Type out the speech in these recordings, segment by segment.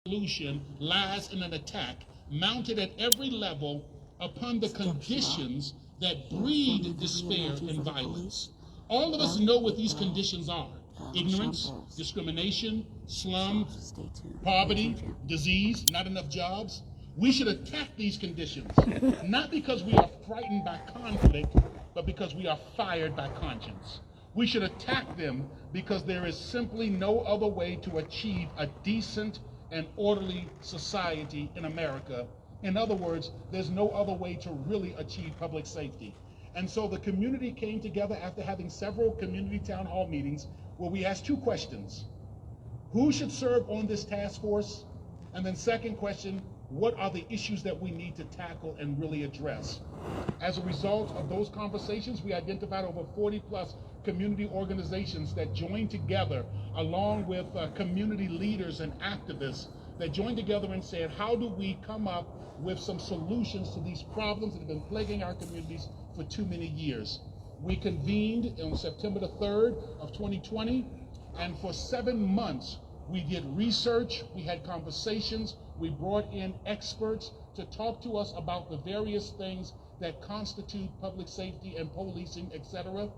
solution lies in an attack mounted at every level upon the conditions that breed despair and violence. All of us know what these conditions are: ignorance, discrimination, slum, poverty, disease, not enough jobs. We should attack these conditions, not because we are frightened by conflict, but because we are fired by conscience. We should attack them because there is simply no other way to achieve a decent and orderly society in America. In other words, there's no other way to really achieve public safety. And so the community came together after having several community town hall meetings where we asked two questions. Who should serve on this task force? And then second question, what are the issues that we need to tackle and really address? As a result of those conversations, we identified over 40 plus community organizations that joined together, along with community leaders and activists that joined together and said, how do we come up with some solutions to these problems that have been plaguing our communities for too many years? We convened on September the 3rd of 2020, and for 7 months, we did research, we had conversations, we brought in experts to talk to us about the various things that constitute public safety and policing, etc.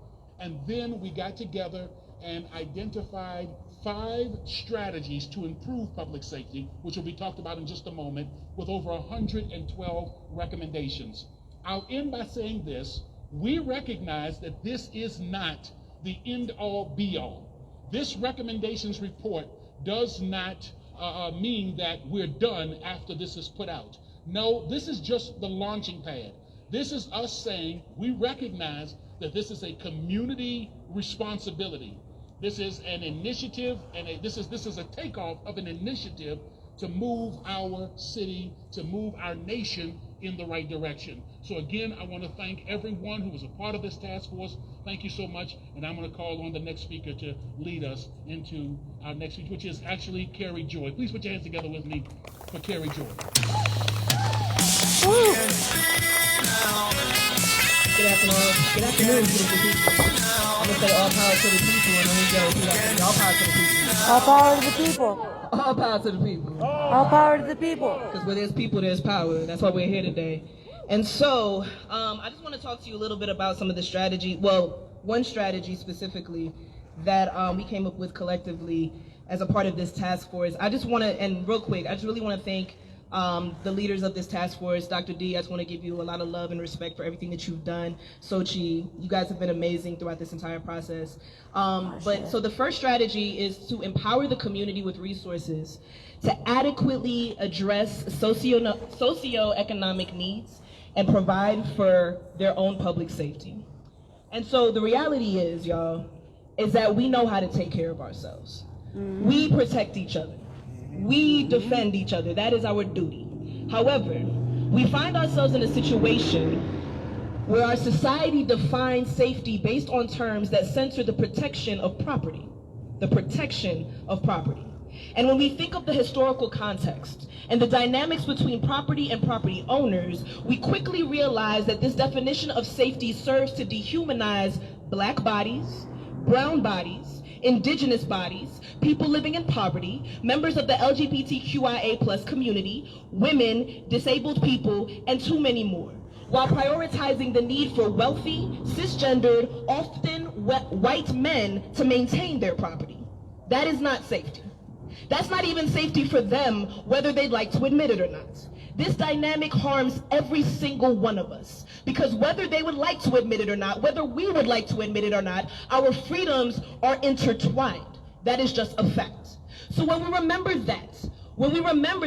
And then we got together and identified 5 strategies to improve public safety, which will be talked about in just a moment, with over 112 recommendations. I'll end by saying this: we recognize that this is not the end-all be-all. This recommendations report does not mean that we're done after this is put out. No, this is just the launching pad. This is us saying we recognize that this is a community responsibility. This is an initiative, and this is a takeoff of an initiative to move our city, to move our nation in the right direction. So again, I want to thank everyone who was a part of this task force. Thank you so much, and I'm going to call on the next speaker to lead us into our next speaker, which is actually Carrie Joy. Please put your hands together with me for Carrie Joy. Good afternoon, beautiful people. I'm going to say all power to the people, and then we go all power to the people. All power to the people. All power to the people. All power to the people. Because where there's people, there's power. That's why we're here today. And so, I just want to talk to you a little bit about some of the strategy. Well, one strategy specifically that we came up with collectively as a part of this task force. I just want to, and real quick, I just really want to thank the leaders of this task force. Dr. D, I just want to give you a lot of love and respect for everything that you've done. Sochi, you guys have been amazing throughout this entire process. So the first strategy is to empower the community with resources to adequately address socioeconomic needs and provide for their own public safety. And so the reality is, y'all, is that we know how to take care of ourselves. We protect each other. We defend each other. That is our duty. However, we find ourselves in a situation where our society defines safety based on terms that censor the protection of property. The protection of property. And when we think of the historical context and the dynamics between property and property owners, we quickly realize that this definition of safety serves to dehumanize Black bodies, brown bodies, indigenous bodies, people living in poverty, members of the LGBTQIA+ community, women, disabled people, and too many more, while prioritizing the need for wealthy, cisgendered, often white men to maintain their property. That is not safety. That's not even safety for them, whether they'd like to admit it or not. This dynamic harms every single one of us, because whether they would like to admit it or not, whether we would like to admit it or not, our freedoms are intertwined. That is just a fact. So when we remember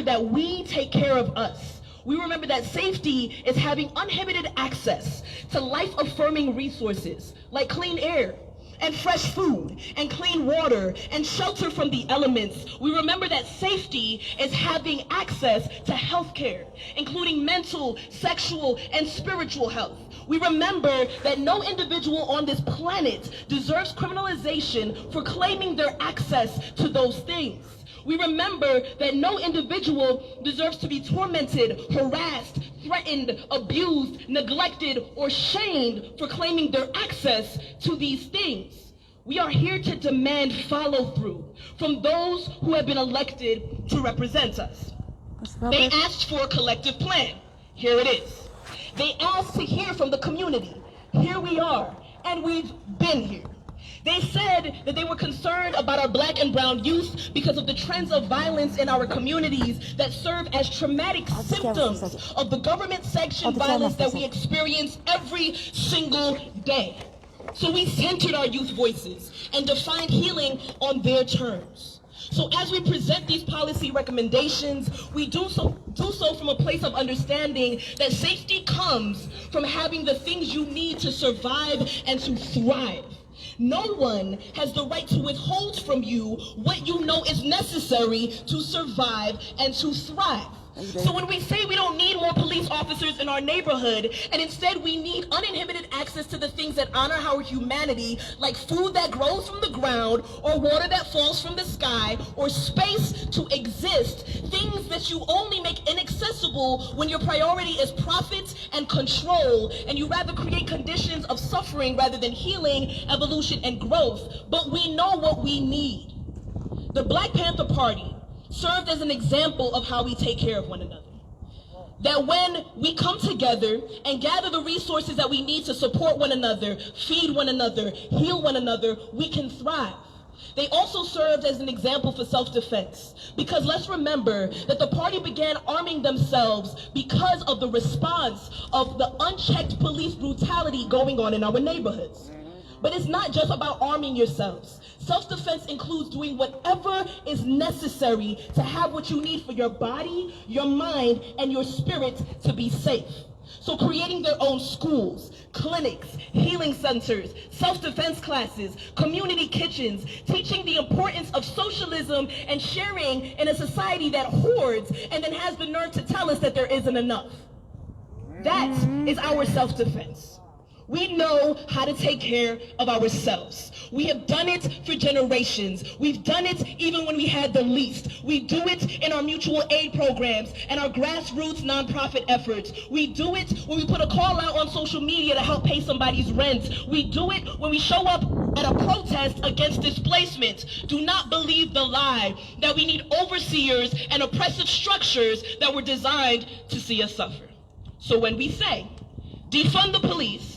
that we take care of us, we remember that safety is having uninhibited access to life-affirming resources like clean air, and fresh food, and clean water, and shelter from the elements. We remember that safety is having access to health care, including mental, sexual, and spiritual health. We remember that no individual on this planet deserves criminalization for claiming their access to those things. We remember that no individual deserves to be tormented, harassed, threatened, abused, neglected, or shamed for claiming their access to these things. We are here to demand follow-through from those who have been elected to represent us. They asked for a collective plan. Here it is. They asked to hear from the community. Here we are, and we've been here. They said that they were concerned about our black and brown youth because of the trends of violence in our communities that serve as traumatic symptoms of the government-sanctioned violence that we experience every single day. So we centered our youth voices and defined healing on their terms. So as we present these policy recommendations, we do so from a place of understanding that safety comes from having the things you need to survive and to thrive. No one has the right to withhold from you what you know is necessary to survive and to thrive. So when we say we don't need more police officers in our neighborhood, and instead we need uninhibited access to the things that honor our humanity, like food that grows from the ground, or water that falls from the sky, or space to exist, things that you only make inaccessible when your priority is profit and control, and you rather create conditions of suffering rather than healing, evolution, and growth. But we know what we need. The Black Panther Party served as an example of how we take care of one another. That when we come together and gather the resources that we need to support one another, feed one another, heal one another, we can thrive. They also served as an example for self-defense, because let's remember that the party began arming themselves because of the response of the unchecked police brutality going on in our neighborhoods. But it's not just about arming yourselves. Self-defense includes doing whatever is necessary to have what you need for your body, your mind, and your spirit to be safe. So creating their own schools, clinics, healing centers, self-defense classes, community kitchens, teaching the importance of socialism and sharing in a society that hoards and then has the nerve to tell us that there isn't enough. That is our self-defense. We know how to take care of ourselves. We have done it for generations. We've done it even when we had the least. We do it in our mutual aid programs and our grassroots nonprofit efforts. We do it when we put a call out on social media to help pay somebody's rent. We do it when we show up at a protest against displacement. Do not believe the lie that we need overseers and oppressive structures that were designed to see us suffer. So when we say, defund the police,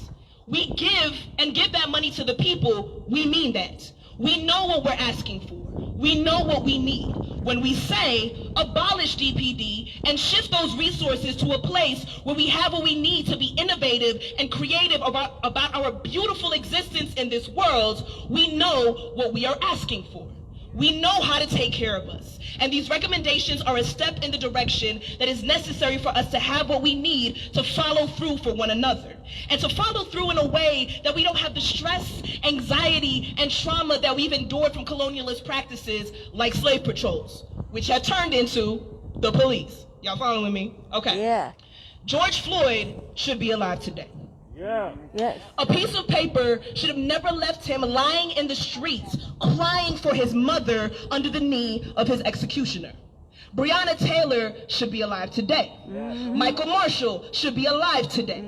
we give that money to the people, we mean that. We know what we're asking for. We know what we need. When we say abolish DPD and shift those resources to a place where we have what we need to be innovative and creative about our beautiful existence in this world, we know what we are asking for. We know how to take care of us. And these recommendations are a step in the direction that is necessary for us to have what we need to follow through for one another. And to follow through in a way that we don't have the stress, anxiety, and trauma that we've endured from colonialist practices like slave patrols, which have turned into the police. Y'all following me? Okay. Yeah. George Floyd should be alive today. Yeah. Yes. A piece of paper should have never left him lying in the streets, crying for his mother under the knee of his executioner. Breonna Taylor should be alive today. Michael Marshall should be alive today.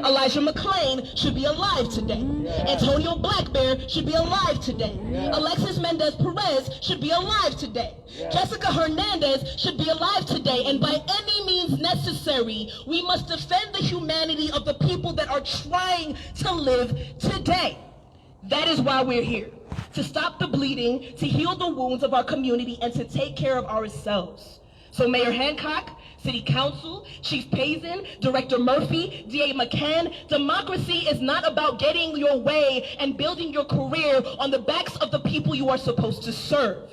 Elijah McClain should be alive today. Antonio Blackbear should be alive today. Alexis Mendez Perez should be alive today. Jessica Hernandez should be alive today. And by any means necessary, we must defend the humanity of the people that are trying to live today. That is why we're here. To stop the bleeding, to heal the wounds of our community, and to take care of ourselves. So Mayor Hancock, City Council, Chief Pazin, Director Murphy, DA McCann, democracy is not about getting your way and building your career on the backs of the people you are supposed to serve.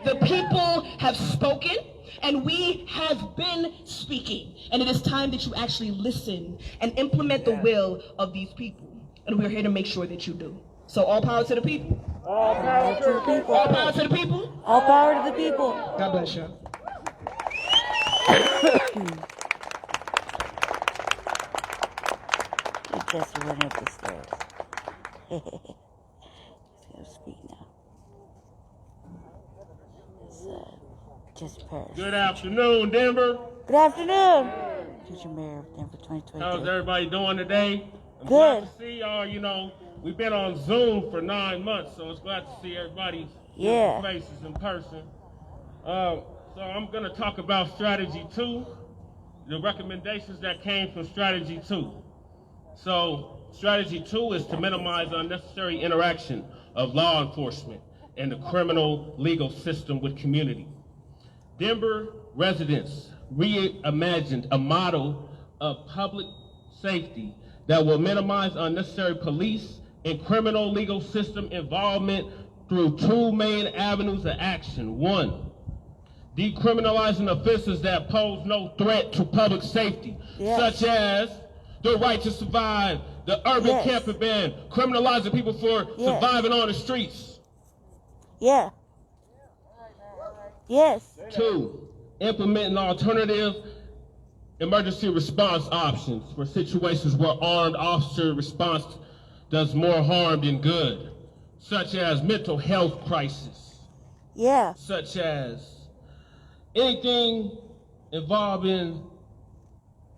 The people have spoken, and we have been speaking. And it is time that you actually listen and implement the will of these people. And we're here to make sure that you do. So all power to the people. All power to the people. All power to the people. All power to the people. God bless you. We just went up the stairs. He's gonna speak now. It's just Paris. Good afternoon, Denver. Good afternoon. Future Mayor of Denver 2023. How's everybody doing today? I'm Good. glad to see y'all, we've been on Zoom for 9 months, so it's glad to see everybody's Yeah. faces in person. So I'm going to talk about Strategy 2, the recommendations that came from Strategy 2. So Strategy 2 is to minimize unnecessary interaction of law enforcement and the criminal legal system with community. Denver residents reimagined a model of public safety that will minimize unnecessary police and criminal legal system involvement through 2 main avenues of action. 1, decriminalizing offenses that pose no threat to public safety, such as the right to survive, the urban camping ban, criminalizing people for surviving on the streets. Yeah. Yes. 2, implementing alternative emergency response options for situations where armed officer response does more harm than good, such as mental health crisis, such as anything involving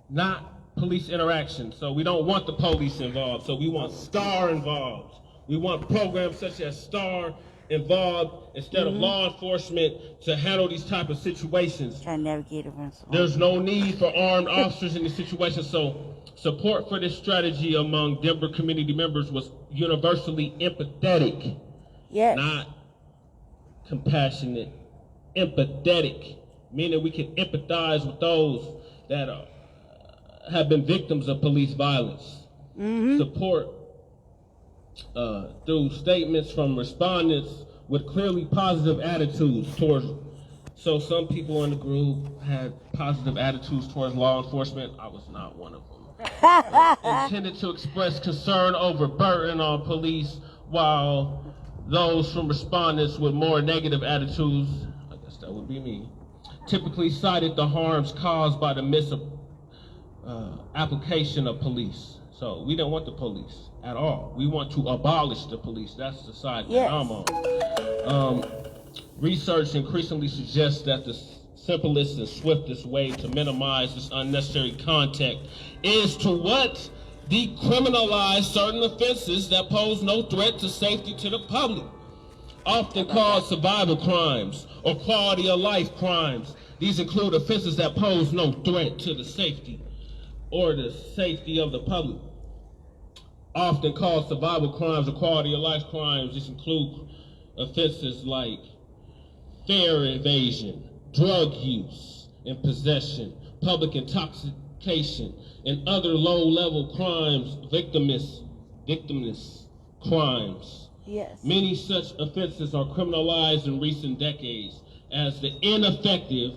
not police interaction. So we don't want the police involved, so we want STAR involved. We want programs such as STAR involved instead of law enforcement to handle these type of situations. Trying to navigate around. There's no need for armed officers in these situations, so support for this strategy among Denver community members was universally empathetic, not compassionate, empathetic, meaning we can empathize with those that have been victims of police violence. Support through statements from respondents with clearly positive attitudes towards. So some people in the group had positive attitudes towards law enforcement. I was not one of them. Intended to express concern over burden on police, while those from respondents with more negative attitudes, I guess that would be me, typically cited the harms caused by the application of police. So we don't want the police at all. We want to abolish the police. That's the side that I'm on. Research increasingly suggests that the simplest and swiftest way to minimize this unnecessary contact is to what? Decriminalize certain offenses that pose no threat to safety to the public, often called survival crimes or quality of life crimes. These include offenses that pose no threat to the safety or the safety of the public, often called survival crimes or quality of life crimes. These include offenses like fare evasion, drug use and possession, public intoxication, and other low-level crimes, victimless crimes. Many such offenses are criminalized in recent decades as the ineffective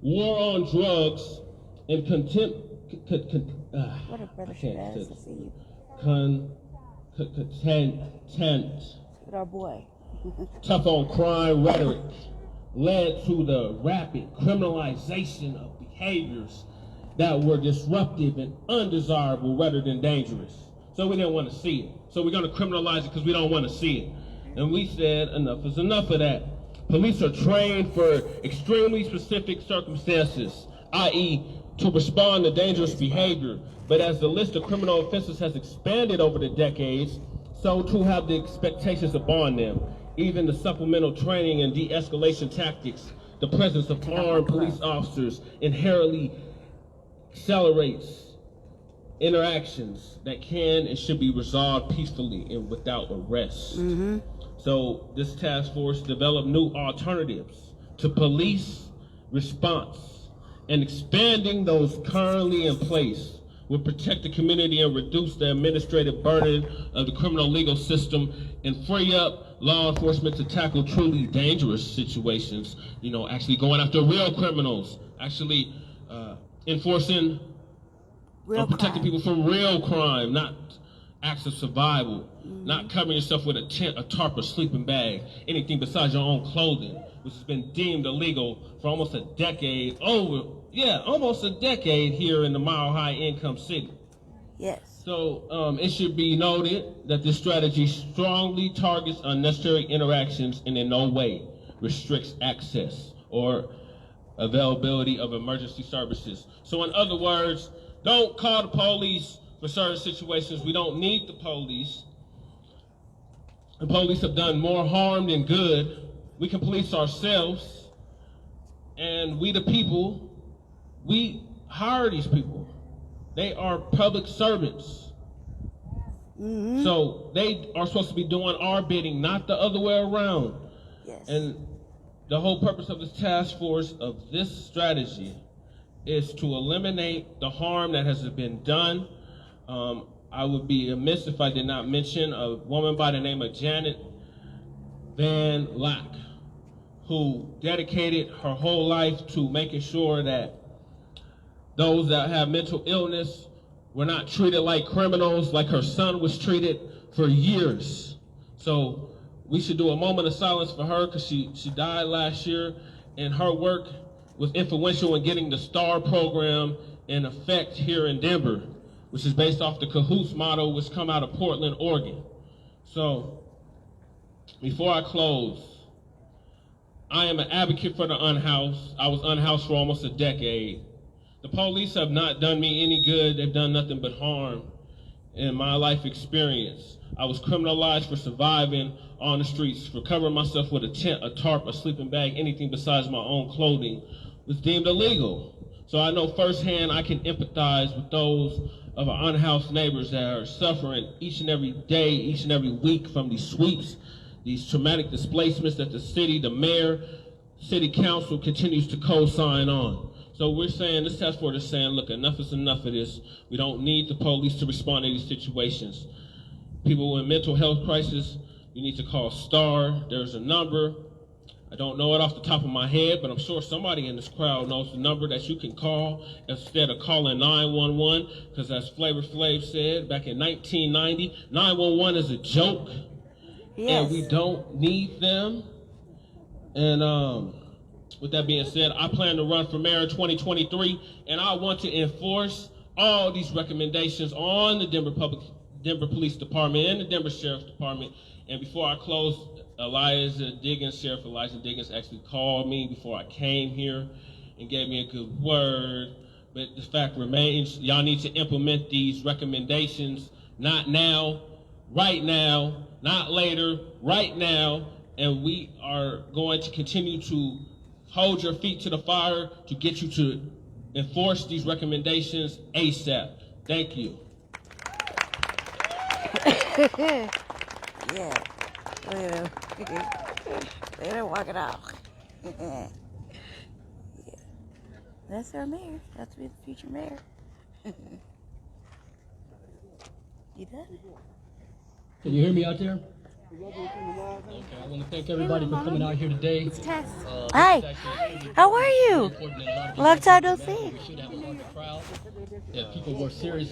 war on drugs and contempt. What a brother should ask to see you. Content. With our boy. Tough on crime rhetoric led to the rapid criminalization of behaviors that were disruptive and undesirable rather than dangerous. So we didn't want to see it. So we're going to criminalize it because we don't want to see it. And we said enough is enough of that. Police are trained for extremely specific circumstances, i.e. to respond to dangerous behavior. But as the list of criminal offenses has expanded over the decades, so too have the expectations upon them. Even the supplemental training and de-escalation tactics, the presence of armed police officers inherently accelerates interactions that can and should be resolved peacefully and without arrest. So this task force developed new alternatives to police response, and expanding those currently in place will protect the community and reduce the administrative burden of the criminal legal system and free up law enforcement to tackle truly dangerous situations, actually going after real criminals, actually enforcing protecting people from real crime, not acts of survival, not covering yourself with a tent, a tarp, or sleeping bag, anything besides your own clothing, which has been deemed illegal for almost a decade, almost a decade here in the Mile High Income City. So it should be noted that this strategy strongly targets unnecessary interactions and in no way restricts access or availability of emergency services. So in other words, don't call the police for certain situations. We don't need the police. The police have done more harm than good. We can police ourselves. And we the people, we hire these people. They are public servants. Mm-hmm. So they are supposed to be doing our bidding, not the other way around. Yes. And the whole purpose of this task force, of this strategy, is to eliminate the harm that has been done. I would be amiss if I did not mention a woman by the name of Janet Van Lack, who dedicated her whole life to making sure that those that have mental illness were not treated like criminals, like her son was treated for years. So we should do a moment of silence for her, because she died last year, and her work was influential in getting the STAR program in effect here in Denver, which is based off the Cahoots model, which come out of Portland, Oregon. So before I close, I am an advocate for the unhoused. I was unhoused for almost a decade. The police have not done me any good. They've done nothing but harm in my life experience. I was criminalized for surviving on the streets, for covering myself with a tent, a tarp, a sleeping bag, anything besides my own clothing was deemed illegal. So I know firsthand I can empathize with those of our unhoused neighbors that are suffering each and every day, each and every week from these sweeps, these traumatic displacements that the city, the mayor, city council continues to co-sign on. So we're saying, this task force is saying, look, enough is enough of this. We don't need the police to respond to these situations. People with mental health crisis, you need to call STAR. There's a number. I don't know it off the top of my head, but I'm sure somebody in this crowd knows the number that you can call instead of calling 911, because as Flavor Flav said back in 1990, 911 is a joke, Yes. and we don't need them. And with that being said, I plan to run for mayor in 2023, and I want to enforce all these recommendations on the Denver Police Department and the Denver Sheriff's Department. And before I close, Sheriff Elijah Diggins actually called me before I came here and gave me a good word. But the fact remains, y'all need to implement these recommendations, not now, right now, not later, right now. And we are going to continue to hold your feet to the fire to get you to enforce these recommendations ASAP. Thank you. Yeah. They don't walk it off. Yeah. That's our mayor. That's the future mayor. You done? Can you hear me out there? Okay, I want to thank everybody for coming out here today. It's Tess. Hi. How are you? Long time no see. We should have a larger crowd. If people were serious